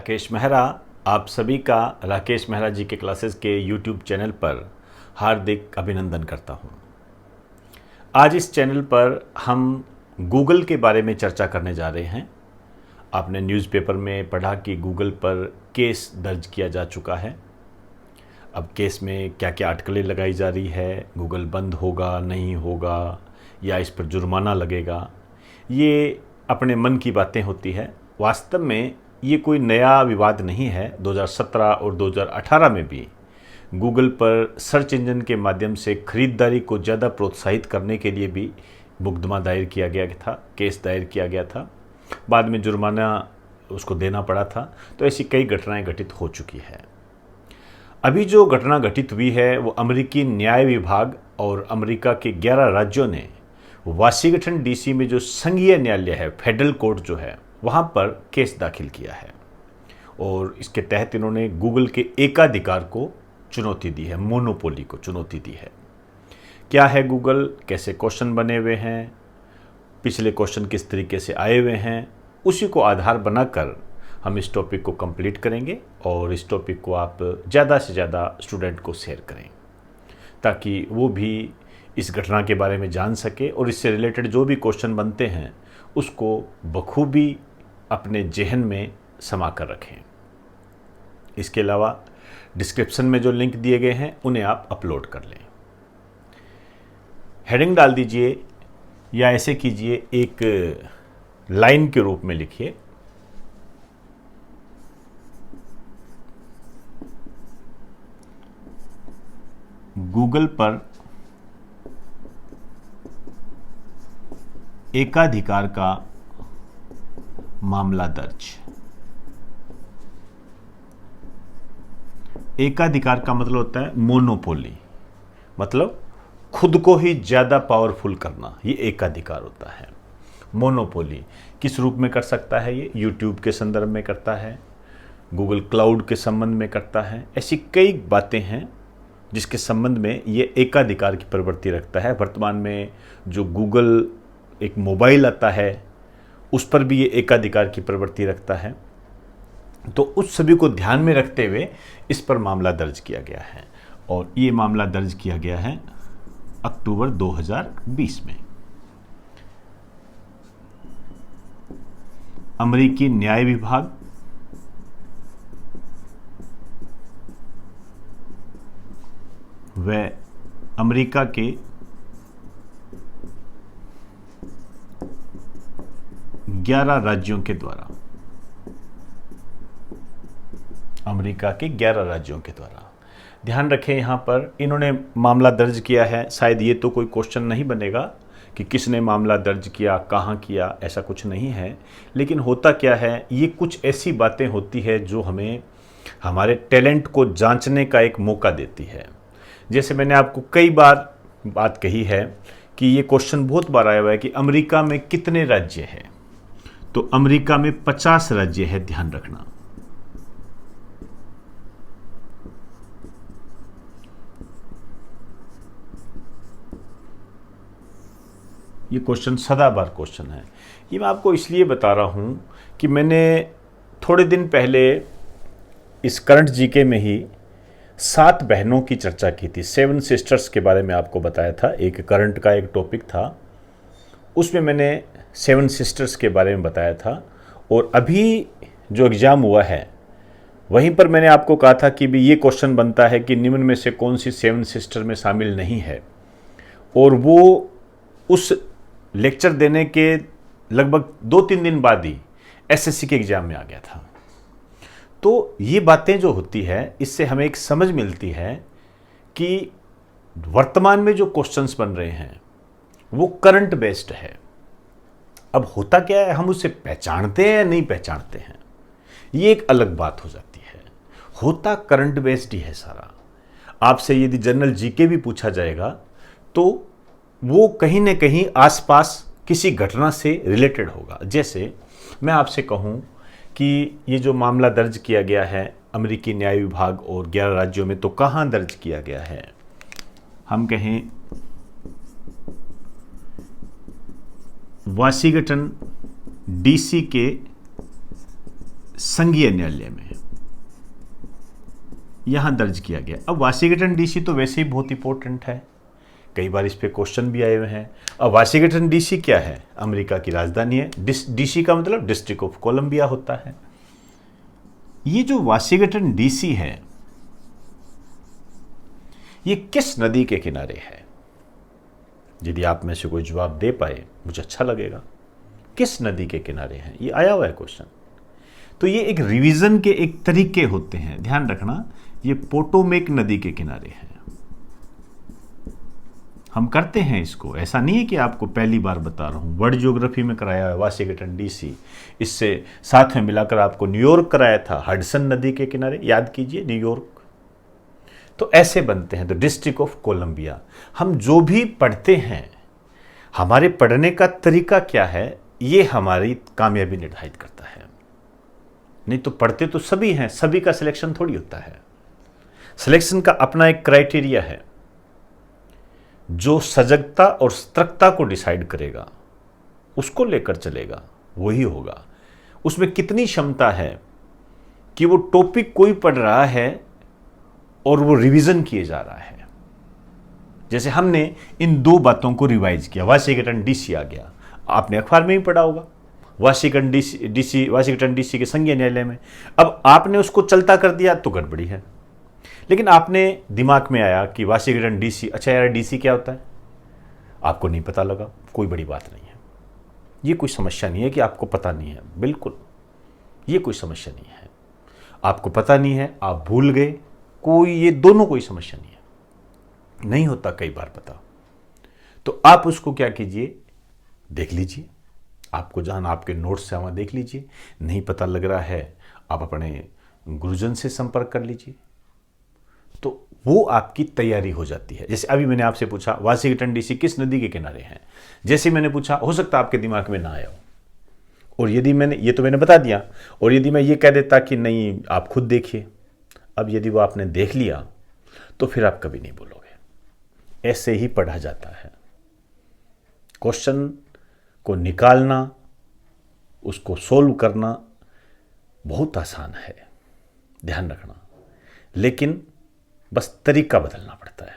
राकेश मेहरा आप सभी का राकेश मेहरा जी के क्लासेस के यूट्यूब चैनल पर हार्दिक अभिनंदन करता हूं। आज इस चैनल पर हम गूगल के बारे में चर्चा करने जा रहे हैं। आपने न्यूज़पेपर में पढ़ा कि गूगल पर केस दर्ज किया जा चुका है। अब केस में क्या क्या अटकलें लगाई जा रही है, गूगल बंद होगा नहीं होगा या इस पर जुर्माना लगेगा, ये अपने मन की बातें होती है। वास्तव में ये कोई नया विवाद नहीं है। 2017 और 2018 में भी गूगल पर सर्च इंजन के माध्यम से खरीदारी को ज़्यादा प्रोत्साहित करने के लिए भी मुकदमा दायर किया गया था, केस दायर किया गया था। बाद में जुर्माना उसको देना पड़ा था। तो ऐसी कई घटनाएं घटित हो चुकी है। अभी जो घटना घटित हुई है वो अमेरिकी न्याय विभाग और अमेरिका के 11 राज्यों ने वाशिंगटन डीसी में जो संघीय न्यायालय है, फेडरल कोर्ट जो है, वहाँ पर केस दाखिल किया है और इसके तहत इन्होंने गूगल के एकाधिकार को चुनौती दी है, मोनोपोली को चुनौती दी है। क्या है गूगल, कैसे क्वेश्चन बने हुए हैं, पिछले क्वेश्चन किस तरीके से आए हुए हैं, उसी को आधार बनाकर हम इस टॉपिक को कंप्लीट करेंगे और इस टॉपिक को आप ज़्यादा से ज़्यादा स्टूडेंट को शेयर करें ताकि वो भी इस घटना के बारे में जान सके और इससे रिलेटेड जो भी क्वेश्चन बनते हैं उसको बखूबी अपने जहन में समा कर रखें। इसके अलावा डिस्क्रिप्शन में जो लिंक दिए गए हैं उन्हें आप अपलोड कर लें। हेडिंग डाल दीजिए या ऐसे कीजिए, एक लाइन के रूप में लिखिए, गूगल पर एकाधिकार का मामला दर्ज। एकाधिकार का मतलब होता है मोनोपोली, मतलब खुद को ही ज़्यादा पावरफुल करना, ये एकाधिकार होता है। मोनोपोली किस रूप में कर सकता है? ये यूट्यूब के संदर्भ में करता है, गूगल क्लाउड के संबंध में करता है। ऐसी कई बातें हैं जिसके संबंध में ये एकाधिकार की प्रवृत्ति रखता है। वर्तमान में जो गूगल एक मोबाइल आता है उस पर भी ये एकाधिकार की प्रवृत्ति रखता है। तो उस सभी को ध्यान में रखते हुए इस पर मामला दर्ज किया गया है और ये मामला दर्ज किया गया है अक्टूबर 2020 में। अमेरिकी न्याय विभाग व अमेरिका के 11 राज्यों के द्वारा, अमेरिका के 11 राज्यों के द्वारा। ध्यान रखें, यहाँ पर इन्होंने मामला दर्ज किया है। शायद ये तो कोई क्वेश्चन नहीं बनेगा कि किसने मामला दर्ज किया, कहाँ किया, ऐसा कुछ नहीं है। लेकिन होता क्या है, ये कुछ ऐसी बातें होती है जो हमें हमारे टैलेंट को जांचने का एक मौका देती है। जैसे मैंने आपको कई बार बात कही है कि ये क्वेश्चन बहुत बार आया हुआ है कि अमेरिका में कितने राज्य हैं। तो अमेरिका में 50 राज्य है, ध्यान रखना। ये क्वेश्चन सदाबहार क्वेश्चन है। ये मैं आपको इसलिए बता रहा हूं कि मैंने थोड़े दिन पहले इस करंट जीके में ही 7 बहनों की चर्चा की थी। 7 सिस्टर्स के बारे में आपको बताया था, एक करंट का एक टॉपिक था। उसमें मैंने 7 सिस्टर्स के बारे में बताया था और अभी जो एग्ज़ाम हुआ है वहीं पर मैंने आपको कहा था कि भी ये क्वेश्चन बनता है कि निम्न में से कौन सी 7 सिस्टर में शामिल नहीं है। और वो उस लेक्चर देने के लगभग 2-3 दिन बाद ही एसएससी के एग्ज़ाम में आ गया था। तो ये बातें जो होती है इससे हमें एक समझ मिलती है कि वर्तमान में जो क्वेश्चंस बन रहे हैं वो करंट बेस्ड है। अब होता क्या है, हम उसे पहचानते हैं या नहीं पहचानते हैं, ये एक अलग बात हो जाती है। होता करंट बेस्ड ही है सारा। आपसे यदि जनरल जीके भी पूछा जाएगा तो वो कहीं ना कहीं आसपास किसी घटना से रिलेटेड होगा। जैसे मैं आपसे कहूँ कि ये जो मामला दर्ज किया गया है अमेरिकी न्याय विभाग और 11 राज्यों में, तो कहाँ दर्ज किया गया है? हम कहें वाशिंगटन डीसी के संघीय न्यायालय में यहां दर्ज किया गया। अब वाशिंगटन डीसी तो वैसे ही बहुत इंपॉर्टेंट है, कई बार इस पे क्वेश्चन भी आए हुए हैं। अब वाशिंगटन डीसी क्या है? अमेरिका की राजधानी है। डीसी का मतलब डिस्ट्रिक्ट ऑफ कोलंबिया होता है। ये जो वाशिंगटन डीसी है ये किस नदी के किनारे है? यदि आप में से कोई जवाब दे पाए मुझे अच्छा लगेगा। किस नदी के किनारे हैं? ये आया हुआ है क्वेश्चन। तो ये एक रिवीजन के एक तरीके होते हैं, ध्यान रखना। ये पोटोमेक नदी के किनारे है। हम करते हैं इसको, ऐसा नहीं है कि आपको पहली बार बता रहा हूं। वर्ल्ड ज्योग्राफी में कराया है वाशिंगटन डीसी, इससे साथ में मिलाकर आपको न्यूयॉर्क कराया था, हडसन नदी के किनारे, याद कीजिए न्यूयॉर्क। तो ऐसे बनते हैं। तो डिस्ट्रिक्ट ऑफ कोलंबिया। हम जो भी पढ़ते हैं, हमारे पढ़ने का तरीका क्या है, ये हमारी कामयाबी निर्धारित करता है। नहीं तो पढ़ते तो सभी हैं, सभी का सिलेक्शन थोड़ी होता है। सिलेक्शन का अपना एक क्राइटेरिया है जो सजगता और सतर्कता को डिसाइड करेगा, उसको लेकर चलेगा, वही होगा। उसमें कितनी क्षमता है कि वो टॉपिक कोई पढ़ रहा है और वो रिवीजन किए जा रहा है। जैसे हमने इन दो बातों को रिवाइज किया, वाशिंगटन डीसी आ गया, आपने अखबार में ही पढ़ा होगा, वाशिंगटन डीसी के संघीय न्यायालय में। अब आपने उसको चलता कर दिया तो गड़बड़ी है। लेकिन आपने दिमाग में आया कि वाशिंगटन डीसी, अच्छा यार डीसी क्या होता है, आपको नहीं पता लगा, कोई बड़ी बात नहीं है। ये कोई समस्या नहीं है कि आपको पता नहीं है, बिल्कुल ये कोई समस्या नहीं है। आपको पता नहीं है, आप भूल गए, कोई, ये दोनों कोई समस्या नहीं है। नहीं होता कई बार पता। तो आप उसको क्या कीजिए, देख लीजिए। आपको जहां आपके नोट्स से वहां देख लीजिए। नहीं पता लग रहा है, आप अपने गुरुजन से संपर्क कर लीजिए। तो वो आपकी तैयारी हो जाती है। जैसे अभी मैंने आपसे पूछा वाशिंगटन डीसी किस नदी के किनारे हैं, जैसे मैंने पूछा, हो सकता है आपके दिमाग में ना आया हो, और यदि मैंने ये तो मैंने बता दिया, और यदि मैं ये कह देता कि नहीं आप खुद देखिए, अब यदि वो आपने देख लिया तो फिर आप कभी नहीं बोलोगे। ऐसे ही पढ़ा जाता है। क्वेश्चन को निकालना, उसको सोल्व करना बहुत आसान है, ध्यान रखना। लेकिन बस तरीका बदलना पड़ता है,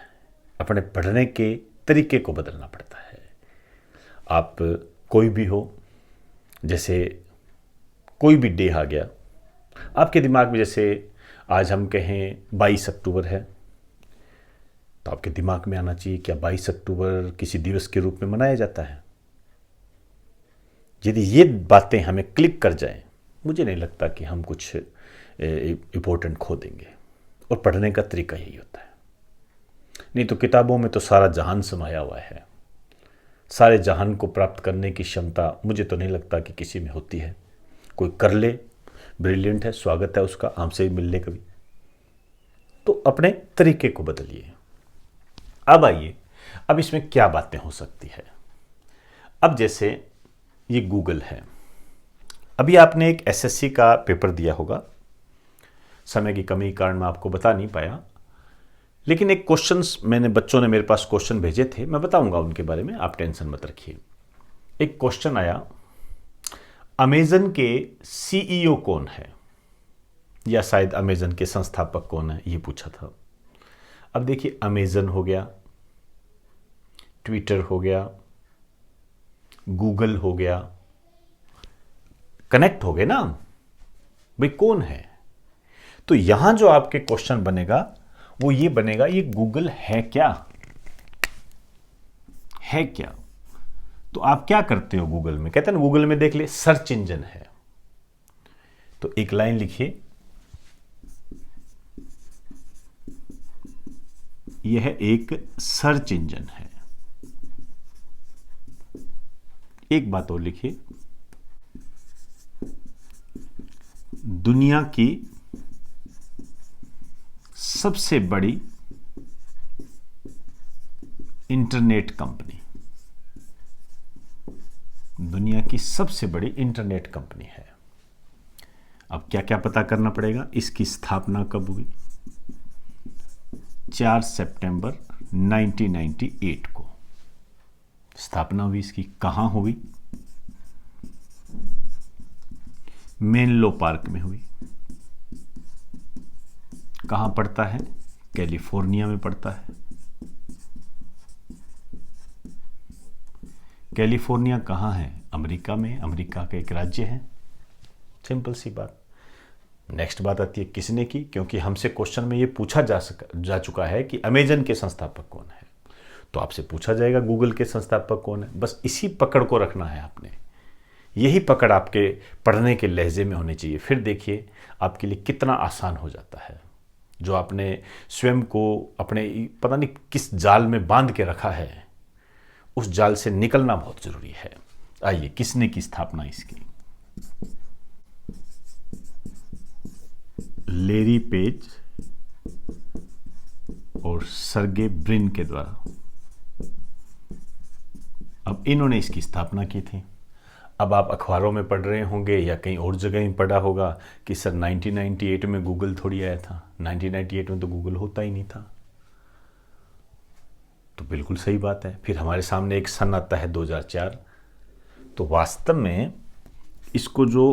अपने पढ़ने के तरीके को बदलना पड़ता है। आप कोई भी हो, जैसे कोई भी डे आ गया आपके दिमाग में, जैसे आज हम कहें 22 अक्टूबर है, तो आपके दिमाग में आना चाहिए क्या 22 अक्टूबर किसी दिवस के रूप में मनाया जाता है? यदि ये बातें हमें क्लिक कर जाएं, मुझे नहीं लगता कि हम कुछ इम्पोर्टेंट खो देंगे। और पढ़ने का तरीका यही होता है। नहीं तो किताबों में तो सारा जहान समाया हुआ है, सारे जहान को प्राप्त करने की क्षमता मुझे तो नहीं लगता कि किसी में होती है। कोई कर ले, ब्रिलियंट है, स्वागत है उसका, हमसे भी मिल ले कभी। तो अपने तरीके को बदलिए। अब आइए, अब इसमें क्या बातें हो सकती है। अब जैसे ये गूगल है, अभी आपने एक एसएससी का पेपर दिया होगा, समय की कमी के कारण मैं आपको बता नहीं पाया, लेकिन एक क्वेश्चंस बच्चों ने मेरे पास क्वेश्चन भेजे थे, मैं बताऊंगा उनके बारे में, आप टेंशन मत रखिए। एक क्वेश्चन आया, अमेजन के सीईओ कौन है, या शायद अमेजन के संस्थापक कौन है, ये पूछा था। अब देखिए, अमेजन हो गया, ट्विटर हो गया, गूगल हो गया, कनेक्ट हो गए ना भाई, कौन है? तो यहां जो आपके क्वेश्चन बनेगा वो ये बनेगा, ये गूगल है क्या? है क्या? तो आप क्या करते हो गूगल में? कहते हैं ना गूगल में देख ले, सर्च इंजन है। तो एक लाइन लिखिए, यह एक सर्च इंजन है। एक बात और लिखिए, दुनिया की सबसे बड़ी इंटरनेट कंपनी, दुनिया की सबसे बड़ी इंटरनेट कंपनी है। अब क्या क्या पता करना पड़ेगा, इसकी स्थापना कब हुई? 4 सितंबर 1998 को स्थापना हुई इसकी। कहां हुई? मेनलो पार्क में हुई। कहाँ पड़ता है? कैलिफोर्निया में पड़ता है। कैलिफोर्निया कहाँ है? अमेरिका में, अमेरिका का एक राज्य है। सिंपल सी बात। नेक्स्ट बात आती है किसने की, क्योंकि हमसे क्वेश्चन में ये पूछा जा चुका है कि अमेजन के संस्थापक कौन है, तो आपसे पूछा जाएगा गूगल के संस्थापक कौन है। बस इसी पकड़ को रखना है आपने, यही पकड़ आपके पढ़ने के लहजे में होनी चाहिए। फिर देखिए आपके लिए कितना आसान हो जाता है। जो आपने स्वयं को अपने पता नहीं किस जाल में बांध के रखा है, उस जाल से निकलना बहुत जरूरी है। आइए, किसने की स्थापना इसकी? लेरी पेज और सर्गे ब्रिन के द्वारा। अब इन्होंने इसकी स्थापना की थी। अब आप अखबारों में पढ़ रहे होंगे या कहीं और जगह ही पढ़ा होगा कि सर 1998 में गूगल थोड़ी आया था। 1998 में तो गूगल होता ही नहीं था। तो बिल्कुल सही बात है। फिर हमारे सामने एक सन आता है 2004। तो वास्तव में इसको जो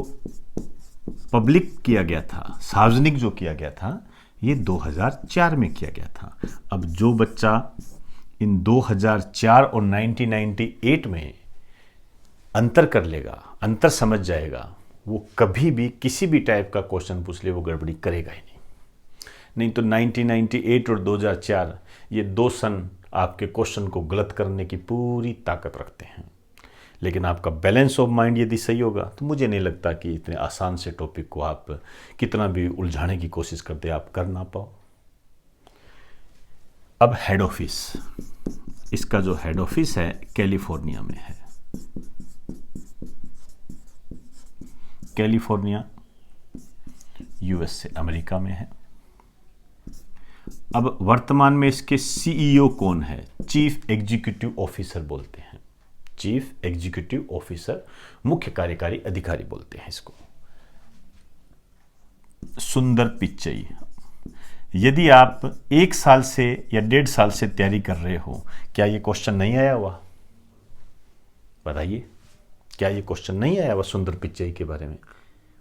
पब्लिक किया गया था, सार्वजनिक जो किया गया था, ये 2004 में किया गया था। अब जो बच्चा इन 2004 और 1998 में अंतर कर लेगा, अंतर समझ जाएगा, वो कभी भी किसी भी टाइप का क्वेश्चन पूछ ले वो गड़बड़ी करेगा ही नहीं तो 1998 और 2004 ये दो सन आपके क्वेश्चन को गलत करने की पूरी ताकत रखते हैं। लेकिन आपका बैलेंस ऑफ माइंड यदि सही होगा तो मुझे नहीं लगता कि इतने आसान से टॉपिक को आप कितना भी उलझाने की कोशिश करते आप कर ना पाओ। अब हेड ऑफिस, इसका जो हेड ऑफिस है कैलिफोर्निया में है। कैलिफोर्निया यूएसए, अमेरिका में है। अब वर्तमान में इसके सीईओ कौन है? चीफ एग्जीक्यूटिव ऑफिसर बोलते हैं। चीफ एग्जीक्यूटिव ऑफिसर, मुख्य कार्यकारी अधिकारी बोलते हैं इसको। सुंदर पिच्चई। यदि आप 1 साल से या 1.5 साल से तैयारी कर रहे हो, क्या ये क्वेश्चन नहीं आया हुआ? बताइए, क्या ये क्वेश्चन नहीं आया हुआ सुंदर पिच्चई के बारे में?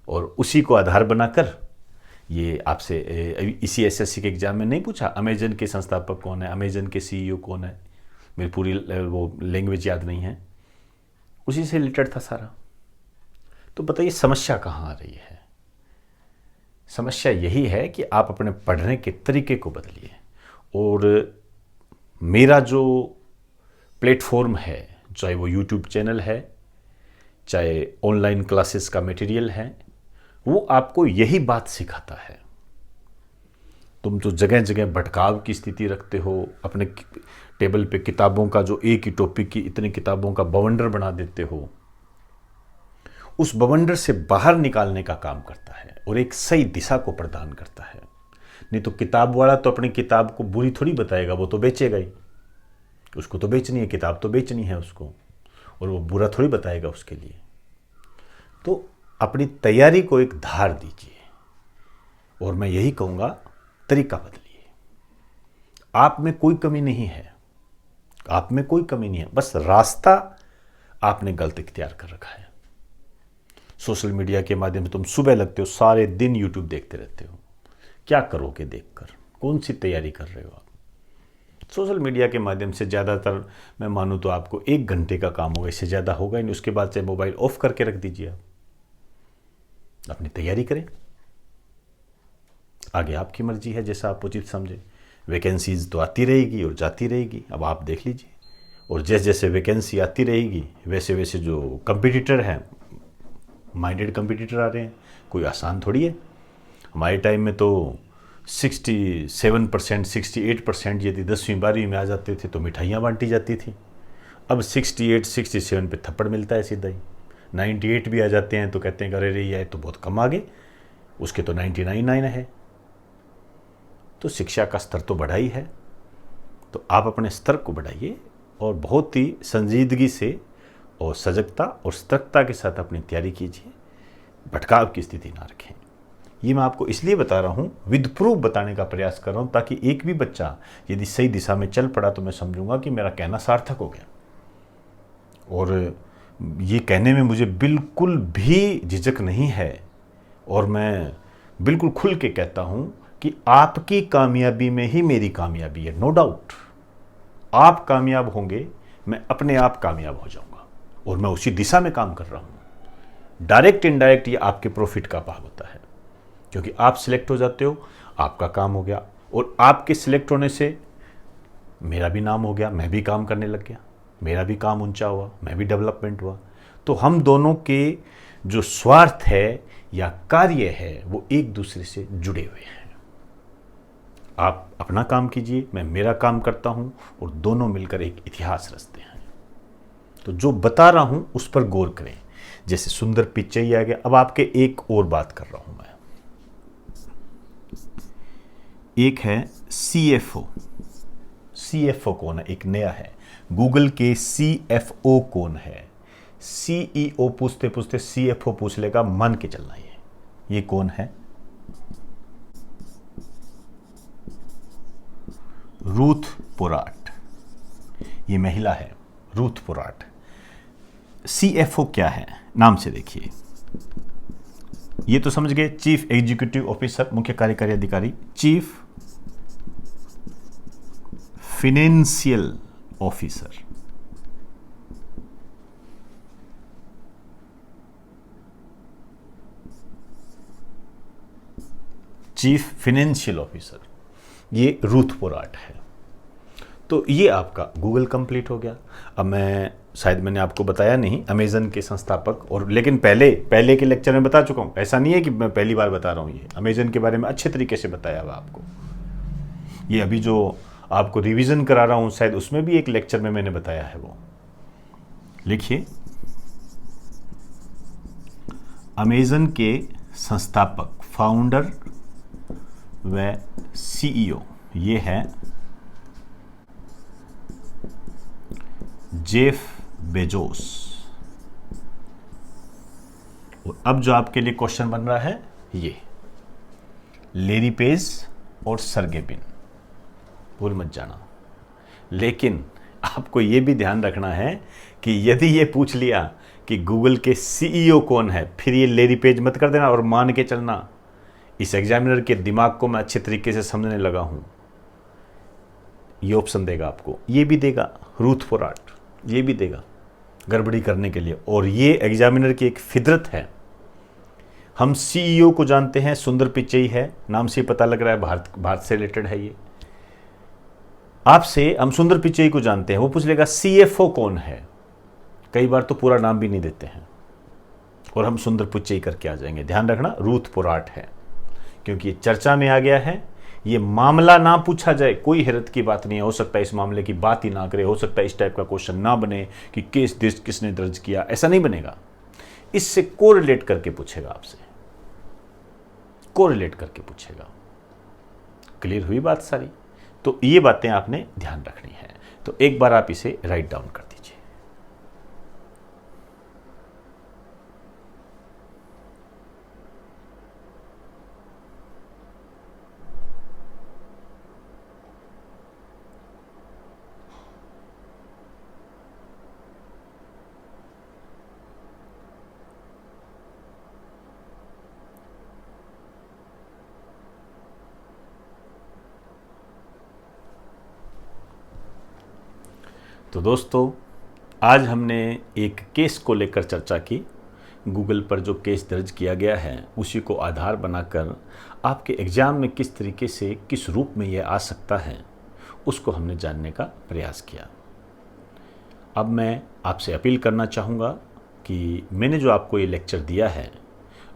और उसी को आधार बनाकर ये आपसे इसी एसएससी के एग्जाम में नहीं पूछा अमेजन के संस्थापक कौन है, अमेजन के सीईओ कौन है। मेरी पूरी वो लैंग्वेज याद नहीं है, उसी से रिलेटेड था सारा। तो बताइए समस्या कहाँ आ रही है? समस्या यही है कि आप अपने पढ़ने के तरीके को बदलिए। और मेरा जो प्लेटफॉर्म है, चाहे वो यूट्यूब चैनल है, चाहे ऑनलाइन क्लासेस का मटेरियल है, वो आपको यही बात सिखाता है। तुम जो जगह जगह भटकाव की स्थिति रखते हो, अपने टेबल पे किताबों का जो एक ही टॉपिक की इतनी किताबों का बवंडर बना देते हो, उस बवंडर से बाहर निकालने का काम करता है और एक सही दिशा को प्रदान करता है। नहीं तो किताब वाला तो अपनी किताब को बुरी थोड़ी बताएगा, वो तो बेचेगा ही। उसको तो बेचनी है, किताब तो बेचनी है उसको, और वो बुरा थोड़ी बताएगा उसके लिए। तो अपनी तैयारी को एक धार दीजिए, और मैं यही कहूँगा तरीका बदलिए। आप में कोई कमी नहीं है, आप में कोई कमी नहीं है, बस रास्ता आपने गलत इख्तियार कर रखा है। सोशल मीडिया के माध्यम से तुम सुबह लगते हो, सारे दिन यूट्यूब देखते रहते हो। क्या करोगे देखकर? कौन सी तैयारी कर रहे हो आप? सोशल मीडिया के माध्यम से ज़्यादातर मैं मानूँ तो आपको 1 घंटे का काम होगा, इससे ज़्यादा होगा ही नहीं। उसके बाद से मोबाइल ऑफ करके रख दीजिए, आप अपनी तैयारी करें। आगे आपकी मर्जी है, जैसा आप उचित समझे। वैकेंसीज तो आती रहेगी और जाती रहेगी, अब आप देख लीजिए। और जैसे जैसे वैकेंसी आती रहेगी वैसे वैसे जो कंपटीटर हैं, माइंडेड कंपटीटर आ रहे हैं। कोई आसान थोड़ी है। हमारे टाइम में तो 67%, 68% यदि 10वीं 12वीं में आ जाते थे तो मिठाइयाँ बांटी जाती थी। अब 68, 67 पे थप्पड़ मिलता है सीधा ही। 98 भी आ जाते हैं तो कहते हैं अरे रे ये तो बहुत कम आ गए, उसके तो 99 है। तो शिक्षा का स्तर तो बढ़ा ही है, तो आप अपने स्तर को बढ़ाइए और बहुत ही संजीदगी से और सजगता और सतर्कता के साथ अपनी तैयारी कीजिए। भटकाव की स्थिति ना रखें। ये मैं आपको इसलिए बता रहा हूँ, विद प्रूफ बताने का प्रयास कर रहा हूँ, ताकि एक भी बच्चा यदि सही दिशा में चल पड़ा तो मैं समझूंगा कि मेरा कहना सार्थक हो गया। और ये कहने में मुझे बिल्कुल भी झिझक नहीं है और मैं बिल्कुल खुल के कहता हूं कि आपकी कामयाबी में ही मेरी कामयाबी है, नो डाउट। आप कामयाब होंगे, मैं अपने आप कामयाब हो जाऊंगा, और मैं उसी दिशा में काम कर रहा हूं। डायरेक्ट इनडायरेक्ट ये आपके प्रॉफिट का भाग होता है, क्योंकि आप सिलेक्ट हो जाते हो, आपका काम हो गया, और आपके सिलेक्ट होने से मेरा भी नाम हो गया, मैं भी काम करने लग गया, मेरा भी काम ऊंचा हुआ, मैं भी डेवलपमेंट हुआ। तो हम दोनों के जो स्वार्थ है या कार्य है वो एक दूसरे से जुड़े हुए हैं। आप अपना काम कीजिए, मैं मेरा काम करता हूं, और दोनों मिलकर एक इतिहास रचते हैं। तो जो बता रहा हूं उस पर गौर करें। जैसे सुंदर पिचई आ गया, अब आपके एक और बात कर रहा हूं मैं। एक है CFO। CFO कौन है? एक नया है, गूगल के CFO कौन है? CEO पूछते पूछते CFO पूछ लेगा, मान के चलना। ये कौन है? रूथ पोराट। ये महिला है, रूथ पोराट। CFO क्या है? नाम से देखिए, ये तो समझ गए, चीफ एग्जीक्यूटिव ऑफिसर, मुख्य कार्यकारी अधिकारी, chief financial officer. Chief financial officer, ये रूथ पोराट है। तो ये आपका गूगल कंप्लीट हो गया। अब मैं शायद मैंने आपको बताया नहीं, अमेजन के संस्थापक, और लेकिन पहले के लेक्चर में बता चुका हूँ, ऐसा नहीं है कि मैं पहली बार बता रहा हूँ। ये अमेजन के बारे में अच्छे तरीके से बताया हुआ आपको। ये अभी जो आपको रिवीजन करा रहा हूँ, शायद उसमें भी एक लेक्चर में मैंने बताया है। वो लिखिए, अमेजन के संस्थापक, फाउंडर व CEO ये है जेफ बेजोस। और अब जो आपके लिए क्वेश्चन बन रहा है, ये लेरी पेज और सर्गे ब्रिन, भूल मत जाना। लेकिन आपको ये भी ध्यान रखना है कि यदि ये पूछ लिया कि गूगल के CEO कौन है, फिर ये लेरी पेज मत कर देना और मान के चलना। इस एग्जामिनर के दिमाग को मैं अच्छे तरीके से समझने लगा हूं। ये ऑप्शन देगा आपको, ये भी देगा रूथ पोराट, ये भी देगा गड़बड़ी करने के लिए। और ये एग्जामिनर की एक फितरत है। हम CEO को जानते हैं, सुंदर पिचई है, नाम से पता लग रहा है भारत से रिलेटेड है। ये आपसे हम सुंदर पिचई को जानते हैं, वो पूछ लेगा CFO कौन है। कई बार तो पूरा नाम भी नहीं देते हैं और हम सुंदर पिचई करके आ जाएंगे। ध्यान रखना, रूथ पोराट है, क्योंकि ये चर्चा में आ गया है। ये मामला ना पूछा जाए, कोई हैरत की बात नहीं है। हो सकता है इस मामले की बात ही ना करे, हो सकता है इस टाइप का क्वेश्चन ना बने कि केस किसने दर्ज किया, ऐसा नहीं बनेगा। इससे कोरिलेट करके पूछेगा आपसे, कोरिलेट करके पूछेगा। क्लियर हुई बात सारी? तो ये बातें आपने ध्यान रखनी है। तो एक बार आप इसे राइट डाउन कर दीजिए। तो दोस्तों, आज हमने एक केस को लेकर चर्चा की। गूगल पर जो केस दर्ज किया गया है उसी को आधार बनाकर आपके एग्ज़ाम में किस तरीके से, किस रूप में यह आ सकता है, उसको हमने जानने का प्रयास किया। अब मैं आपसे अपील करना चाहूँगा कि मैंने जो आपको ये लेक्चर दिया है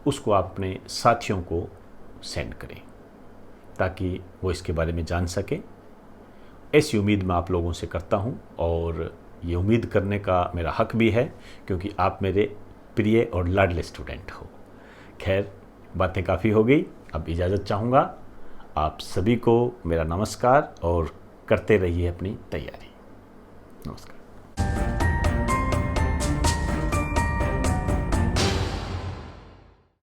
उसको आप अपने साथियों को सेंड करें, ताकि वो इसके बारे में जान सके। ऐसी उम्मीद मैं आप लोगों से करता हूं, और ये उम्मीद करने का मेरा हक भी है, क्योंकि आप मेरे प्रिय और लाडले स्टूडेंट हो। खैर, बातें काफ़ी हो गई, अब इजाज़त चाहूँगा। आप सभी को मेरा नमस्कार, और करते रहिए अपनी तैयारी। नमस्कार।